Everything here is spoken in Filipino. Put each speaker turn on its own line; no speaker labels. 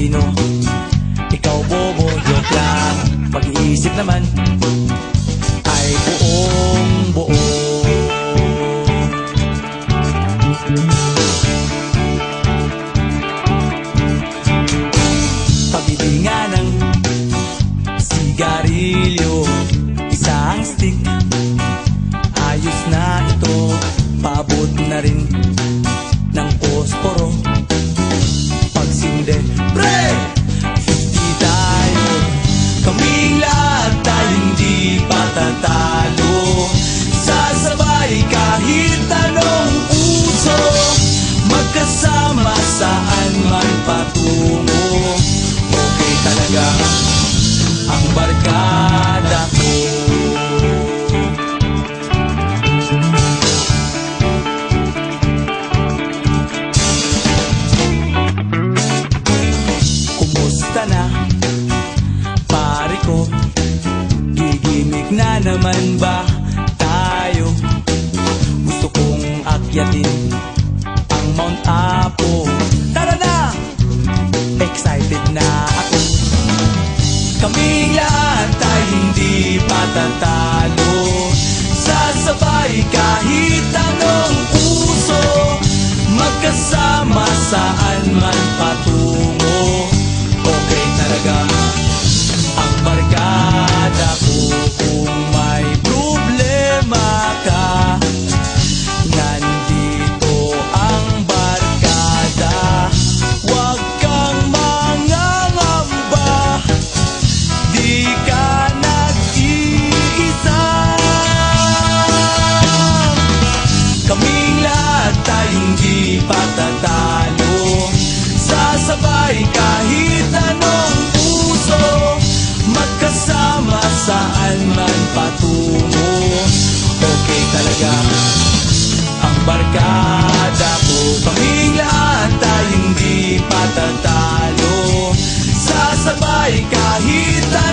talino. Ikaw bobo, joke lang. Pag-iisip naman ay buong buo. Pabili nga ng sigarilyo, isang stick, ayos na ito. Paabot na rin ng posporo. Pagsinde, pre! 50 tayo, kaming lahat tayo hindi patatalo. Sasabay kahit anong uso, magkasama saan man patungo. Okay talaga ang barkada ko. Kumusta na, pare ko? Gigimik na naman ba tayo? Gusto kong akyatin ang Mount Apo. Tara na! Excited na ako. Kaming lahat tayo hindi patatalo. Sasabay kahit anong uso, magkasama saan man patungo. Okay talaga ang barkada ko. Kung may problema ka, nandito ang barkada. Huwag kang mangangamba, di ka nag-iisa. Kaming lahat tayo hindi patatalo. Sasabay kahit anong uso, magkasama saan man patungo. Okay talaga ang barkada ko. Kaming lahat tayo hindi patatalo. Sasabay kahit anong